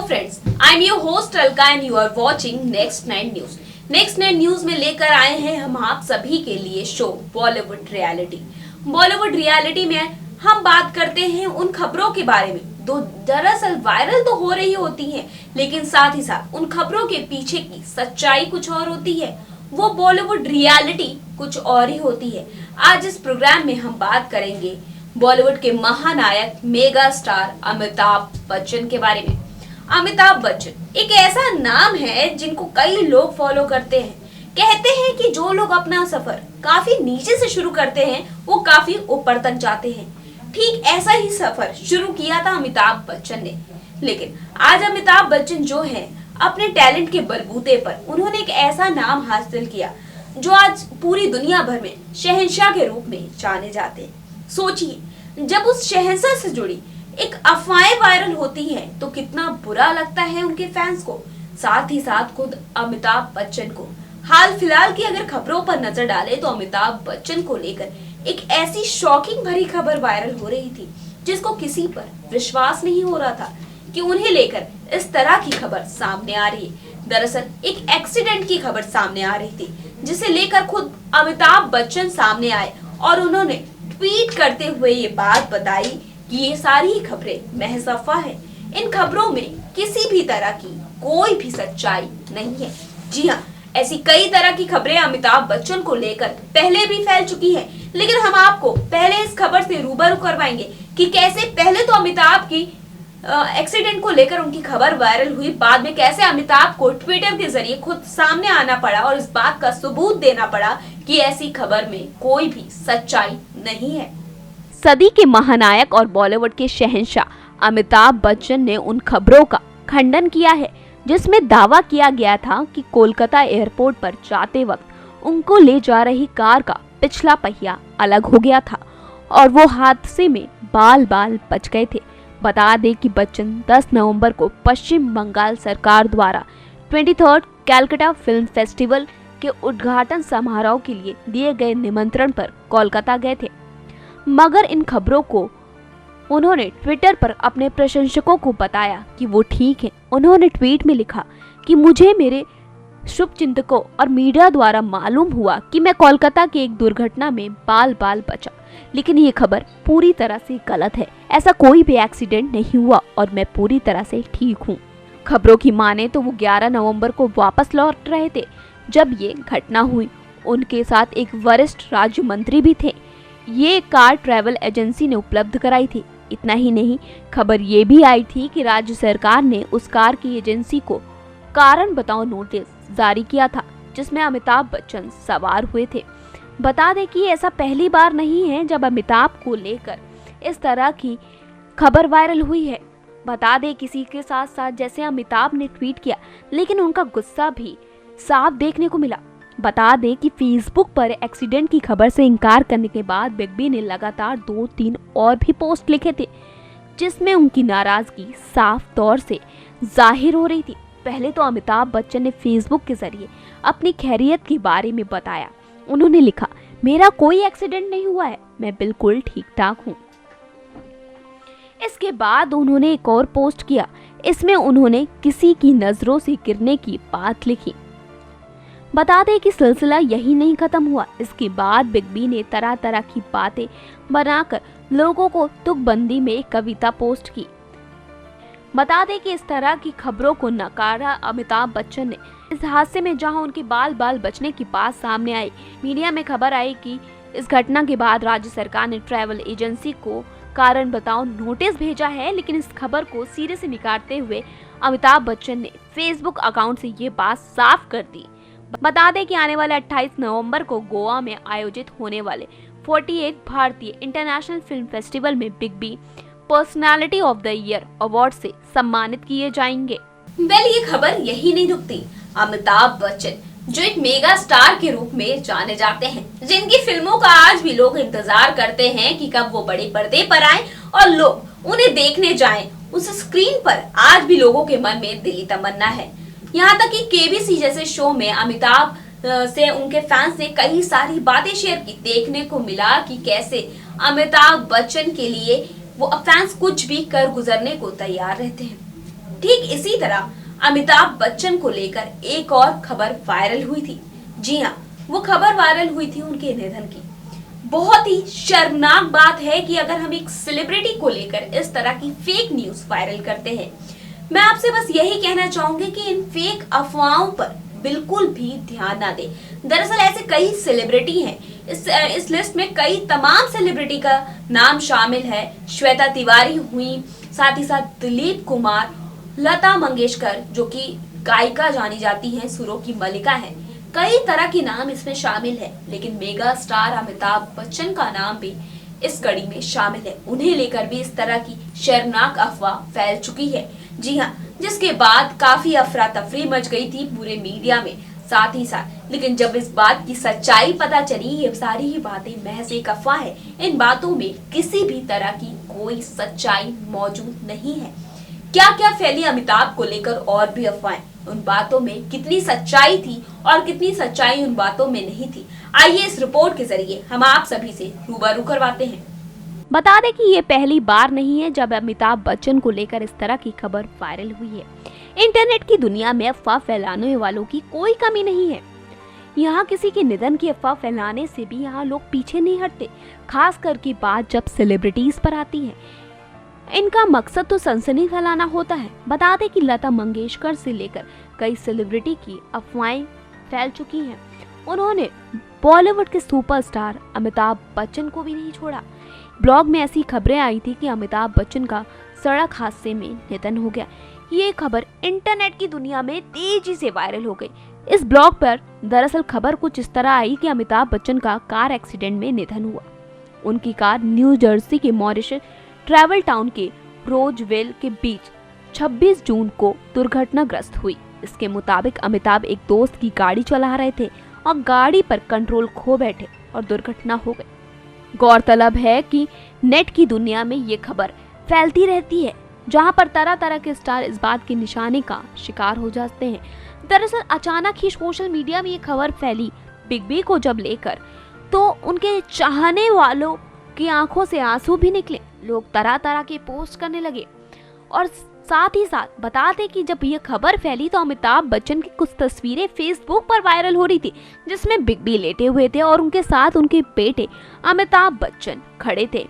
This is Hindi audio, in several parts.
Friends, I am your host Alka and you are watching next nine news. Next nine news में लेकर आए हैं हम आप सभी के लिए show Bollywood reality. Bollywood reality में हम बात करते हैं उन खबरों के बारे में जो दरअसल वायरल तो हो रही होती हैं, लेकिन साथ ही साथ उन खबरों के पीछे की सच्चाई कुछ और होती है। वो बॉलीवुड रियलिटी कुछ और ही होती है। आज इस प्रोग्राम में हम बात करेंगे बॉलीवुड के महानायक मेगा स्टार अमिताभ बच्चन के बारे में। अमिताभ बच्चन एक ऐसा नाम है जिनको कई लोग फॉलो करते हैं। कहते हैं कि जो लोग अपना सफर काफी नीचे से शुरू करते हैं वो काफी ऊपर तक जाते हैं। ठीक ऐसा ही सफर शुरू किया था अमिताभ बच्चन ने, लेकिन आज अमिताभ बच्चन जो है अपने टैलेंट के बलबूते पर उन्होंने एक ऐसा नाम हासिल किया जो आज पूरी दुनिया भर में शहंशाह के रूप में जाने जाते हैं। सोचिए, जब उस शहंशाह से जुड़ी एक अफवाहें वायरल होती हैं तो कितना बुरा लगता है उनके फैंस को। साथ ही साथ खुद अमिताभ बच्चन को हाल फिलहाल की अगर खबरों पर नजर डाले तो अमिताभ बच्चन को लेकर एक ऐसी शॉकिंग भरी खबर वायरल हो रही थी जिसको किसी पर विश्वास नहीं हो रहा था कि उन्हें लेकर इस तरह की खबर सामने आ रही है। दरअसल एक एक्सीडेंट की खबर सामने आ रही थी जिसे लेकर खुद अमिताभ बच्चन सामने आए और उन्होंने ट्वीट करते हुए ये बात बताई कि ये सारी खबरें महज अफवाह है। इन खबरों में किसी भी तरह की कोई भी सच्चाई नहीं है। जी हाँ, ऐसी कई तरह की खबरें अमिताभ बच्चन को लेकर पहले भी फैल चुकी हैं, लेकिन हम आपको पहले इस खबर से रूबरू करवाएंगे कि कैसे पहले तो अमिताभ की एक्सीडेंट को लेकर उनकी खबर वायरल हुई, बाद में कैसे अमिताभ को ट्विटर के जरिए खुद सामने आना पड़ा और इस बात का सबूत देना पड़ा कि ऐसी खबर में कोई भी सच्चाई नहीं है। सदी के महानायक और बॉलीवुड के शहंशाह अमिताभ बच्चन ने उन खबरों का खंडन किया है जिसमें दावा किया गया था कि कोलकाता एयरपोर्ट पर जाते वक्त उनको ले जा रही कार का पिछला पहिया अलग हो गया था और वो हादसे में बाल बाल बच गए थे। बता दें कि बच्चन 10 नवंबर को पश्चिम बंगाल सरकार द्वारा 23rd कैलकाटा फिल्म फेस्टिवल के उद्घाटन समारोह के लिए दिए गए निमंत्रण पर कोलकाता गए थे, मगर इन खबरों को उन्होंने ट्विटर पर अपने प्रशंसकों को बताया कि वो ठीक हैं। उन्होंने ट्वीट में लिखा कि मुझे मेरे शुभचिंतकों और मीडिया द्वारा मालूम हुआ कि मैं कोलकाता की एक दुर्घटना में बाल बाल बचा, लेकिन ये खबर पूरी तरह से गलत है। ऐसा कोई भी एक्सीडेंट नहीं हुआ और मैं पूरी तरह से ठीक हूँ। खबरों की माने तो वो 11 नवंबर को वापस लौट रहे थे जब ये घटना हुई। उनके साथ एक वरिष्ठ राज्य मंत्री भी थे। ये कार ट्रैवल एजेंसी ने उपलब्ध कराई थी। इतना ही नहीं, खबर ये भी आई थी कि राज्य सरकार ने उस कार की एजेंसी को कारण बताओ नोटिस जारी किया था जिसमें अमिताभ बच्चन सवार हुए थे। बता दें कि ऐसा पहली बार नहीं है जब अमिताभ को लेकर इस तरह की खबर वायरल हुई है। बता दें किसी के साथ साथ जैसे अमिताभ ने ट्वीट किया, लेकिन उनका गुस्सा भी साफ देखने को मिला। बता दें कि फेसबुक पर एक्सीडेंट की खबर से इनकार करने के बाद बिग बी ने लगातार 2-3 और भी पोस्ट लिखे थे जिसमें उनकी नाराजगी साफ तौर से जाहिर हो रही थी। पहले तो अमिताभ बच्चन ने फेसबुक के जरिए अपनी खैरियत के बारे में बताया। उन्होंने लिखा, मेरा कोई एक्सीडेंट नहीं हुआ है, मैं बिल्कुल ठीक ठाक हूँ। इसके बाद उन्होंने एक और पोस्ट किया। इसमें उन्होंने किसी की नजरों से गिरने की बात लिखी। बता दें कि सिलसिला यही नहीं खत्म हुआ। इसके बाद बिग बी ने तरह तरह की बातें बनाकर लोगों को तुकबंदी में एक कविता पोस्ट की। बता दें कि इस तरह की खबरों को नकारा अमिताभ बच्चन ने। इस हादसे में जहां उनके बाल बाल बचने की बात सामने आई, मीडिया में खबर आई कि इस घटना के बाद राज्य सरकार ने ट्रैवल एजेंसी को कारण बताओ नोटिस भेजा है, लेकिन इस खबर को सिरे से निकालते हुए अमिताभ बच्चन ने फेसबुक अकाउंट से ये बात साफ कर दी। बता दें कि आने वाले 28 नवंबर को गोवा में आयोजित होने वाले 48 भारतीय इंटरनेशनल फिल्म फेस्टिवल में big B personality of the year award से सम्मानित किए जाएंगे। ये खबर यही नहीं रुकती। अमिताभ बच्चन जो एक मेगा स्टार के रूप में जाने जाते हैं, जिनकी फिल्मों का आज भी लोग इंतजार करते हैं कि कब वो बड़े पर्दे पर आएं और लोग उन्हें देखने जाएं, उस स्क्रीन पर आज भी लोगों के मन में दिली तमन्ना है। यहाँ तक कि केबीसी जैसे शो में अमिताभ से उनके फैंस ने कई सारी बातें शेयर की। देखने को मिला कि कैसे अमिताभ बच्चन के लिए वो फैंस कुछ भी कर गुजरने को तैयार रहते हैं। ठीक इसी तरह अमिताभ बच्चन को लेकर एक और खबर वायरल हुई थी। जी हाँ, वो खबर वायरल हुई थी उनके निधन की। बहुत ही शर्मनाक बात है कि अगर हम एक सेलिब्रिटी को लेकर इस तरह की फेक न्यूज वायरल करते हैं। मैं आपसे बस यही कहना चाहूंगी कि इन फेक अफवाहों पर बिल्कुल भी ध्यान ना दें। दरअसल ऐसे कई सेलिब्रिटी हैं, इस लिस्ट में कई तमाम सेलिब्रिटी का नाम शामिल है। श्वेता तिवारी हुई, साथ ही साथ दिलीप कुमार, लता मंगेशकर जो कि गायिका जानी जाती हैं, सुरों की मलिका है। कई तरह के नाम इसमें शामिल है, लेकिन मेगा स्टार अमिताभ बच्चन का नाम भी इस कड़ी में शामिल है। उन्हें लेकर भी इस तरह की शर्मनाक अफवाह फैल चुकी है। जी हाँ, जिसके बाद काफी अफरा तफरी मच गई थी पूरे मीडिया में, साथ ही साथ। लेकिन जब इस बात की सच्चाई पता चली, ये सारी ही बातें महज एक अफवाह है, इन बातों में किसी भी तरह की कोई सच्चाई मौजूद नहीं है। क्या क्या फैली अमिताभ को लेकर और भी अफवाहें, उन बातों में कितनी सच्चाई थी और कितनी सच्चाई उन बातों में नहीं थी, आइए इस रिपोर्ट के जरिए हम आप सभी से रूबरू करवाते हैं। बता दें कि ये पहली बार नहीं है जब अमिताभ बच्चन को लेकर इस तरह की खबर वायरल हुई है। इंटरनेट की दुनिया में अफवाह फैलाने वालों की कोई कमी नहीं है। यहाँ किसी के निधन की अफवाह फैलाने से भी यहाँ लोग पीछे नहीं हटते, खास करके बात जब सेलिब्रिटीज पर आती है। इनका मकसद तो सनसनी फैलाना होता है। बता दें कि लता मंगेशकर से लेकर कई सेलिब्रिटी की अफवाहें फैल चुकी हैं। उन्होंने बॉलीवुड के सुपरस्टार अमिताभ बच्चन को भी नहीं छोड़ा। ब्लॉग में ऐसी खबरें आई थी कि अमिताभ बच्चन का सड़क हादसे में निधन हो गया। ये खबर इंटरनेट की दुनिया में तेजी से वायरल हो गई। इस ब्लॉग पर दरअसल खबर कुछ इस तरह आई कि अमिताभ बच्चन का कार एक्सीडेंट में निधन हुआ। उनकी कार न्यू जर्सी के मॉरिशस ट्रैवल टाउन के रोजवेल के बीच 26 जून को दुर्घटनाग्रस्त हुई। इसके मुताबिक अमिताभ एक दोस्त की गाड़ी चला रहे थे और गाड़ी पर कंट्रोल खो बैठे और दुर्घटना हो गई। गौरतलब है कि नेट की दुनिया में ये खबर फैलती रहती है, जहां पर तरह तरह के स्टार इस बात के निशाने का शिकार हो जाते हैं। दरअसल अचानक ही सोशल मीडिया में ये खबर फैली बिग बी को जब लेकर, तो उनके चाहने वालों की आंखों से आंसू भी निकले। लोग तरह तरह के पोस्ट करने लगे और साथ ही साथ बता दें कि जब ये खबर फैली तो अमिताभ बच्चन की कुछ तस्वीरें फेसबुक पर वायरल हो रही थी, जिसमें बिग बी लेटे हुए थे और उनके साथ उनके बेटे अमिताभ बच्चन खड़े थे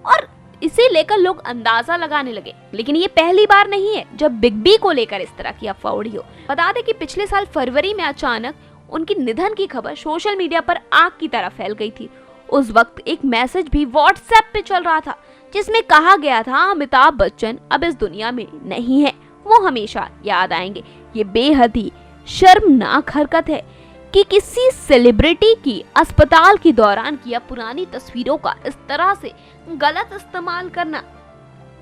और इसे लेकर लोग अंदाजा लगाने लगे। लेकिन ये पहली बार नहीं है जब बिग बी को लेकर इस तरह की अफवाह उड़ी हो। बता दें कि पिछले साल फरवरी में अचानक उनकी निधन की खबर सोशल मीडिया पर आग की तरह फैल गई थी। उस वक्त एक मैसेज भी व्हाट्सएप पे चल रहा था, जिसमें कहा गया था अमिताभ बच्चन अब इस दुनिया में नहीं है, वो हमेशा याद आएंगे। ये बेहद ही शर्मनाक हरकत है कि किसी सेलिब्रिटी की अस्पताल के दौरान किया पुरानी तस्वीरों का इस तरह से गलत इस्तेमाल करना।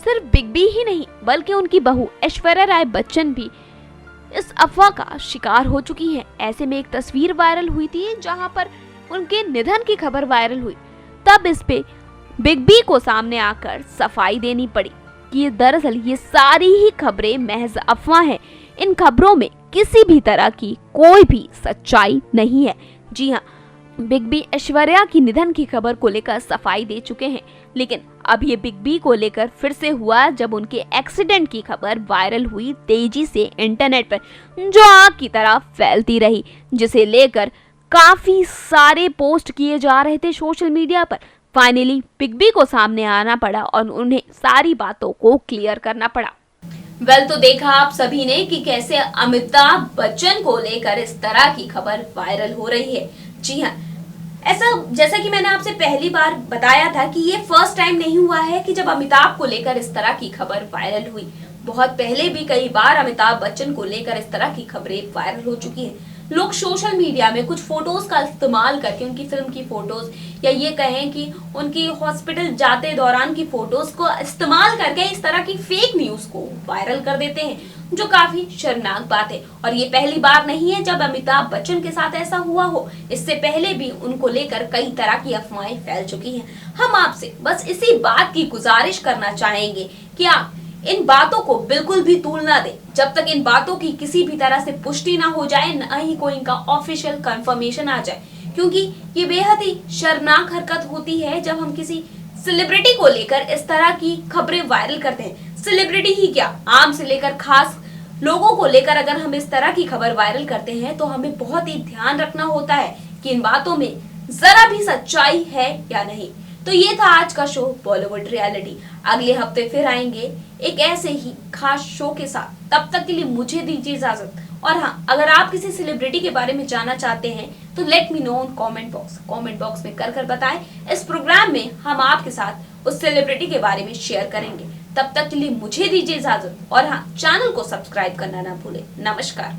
सिर्फ बिग बी ही नहीं बल्कि उनकी बहू ऐश्वर्या राय बच्चन भी इस अफवाह का शिकार हो चुकी है। ऐसे में एक तस्वीर वायरल हुई थी जहां पर उनके निधन की खबर वायरल हुई, तब इस पे बिग बी को सामने आकर सफाई देनी पड़ी कि ये दरअसल ये सारी ही खबरें महज अफवाह है। इन खबरों में किसी भी तरह की कोई भी सच्चाई नहीं है। जी हाँ, बिग बी ऐश्वर्या की निधन की खबर को लेकर सफाई दे चुके हैं, लेकिन अब ये बिग बी को लेकर फिर से हुआ जब उनके एक्सीडेंट की खबर वायरल हुई तेजी से इंटरनेट पर, जो आग की तरह फैलती रही, जिसे लेकर काफी सारे पोस्ट किए जा रहे थे सोशल मीडिया पर। फाइनली बिग बी को सामने आना पड़ा और उन्हें सारी बातों को क्लियर करना पड़ा। तो देखा आप सभी ने कि कैसे अमिताभ बच्चन को लेकर इस तरह की खबर वायरल हो रही है। जी हाँ, ऐसा जैसा कि मैंने आपसे पहली बार बताया था कि ये फर्स्ट टाइम नहीं हुआ है कि जब अमिताभ को लेकर इस तरह की खबर वायरल हुई। बहुत पहले भी कई बार अमिताभ बच्चन को लेकर इस तरह की खबरें वायरल हो चुकी हैं। लोग सोशल मीडिया में कुछ फोटोज का इस्तेमाल करके, उनकी फिल्म की फोटोज या ये कहें कि उनकी हॉस्पिटल जाते दौरान की फोटोज को इस्तेमाल करके इस तरह की फेक न्यूज को वायरल कर देते हैं, जो काफी शर्मनाक बात है। और ये पहली बार नहीं है जब अमिताभ बच्चन के साथ ऐसा हुआ हो। इससे पहले भी उनको लेकर कई तरह की अफवाहें फैल चुकी हैं। हम आपसे बस इसी बात की गुजारिश करना चाहेंगे कि आप इन बातों को बिल्कुल भी तूल ना दें जब तक इन बातों की किसी भी तरह से पुष्टि ना हो जाए, न ही कोई इनका ऑफिशियल कंफर्मेशन आ जाए, क्योंकि ये बेहद ही शर्मनाक हरकत होती है जब हम किसी सेलिब्रिटी को लेकर इस तरह की खबरें वायरल करते हैं। सेलिब्रिटी ही क्या, आम से लेकर खास लोगों को लेकर अगर हम इस तरह की खबर वायरल करते हैं तो हमें बहुत ही ध्यान रखना होता है कि इन बातों में जरा भी सच्चाई है या नहीं। तो ये था आज का शो बॉलीवुड रियलिटी। अगले हफ्ते फिर आएंगे एक ऐसे ही खास शो के साथ। तब तक के लिए मुझे दीजिए इजाजत। और हाँ, अगर आप किसी सेलिब्रिटी के बारे में जानना चाहते हैं तो let me know comment box में कर बताएं। इस प्रोग्राम में हम आपके साथ उस सेलिब्रिटी के बारे में शेयर करेंगे। तब तक के लिए मुझे दीजिए इजाजत और हाँ, चैनल को सब्सक्राइब करना ना भूलें। नमस्कार।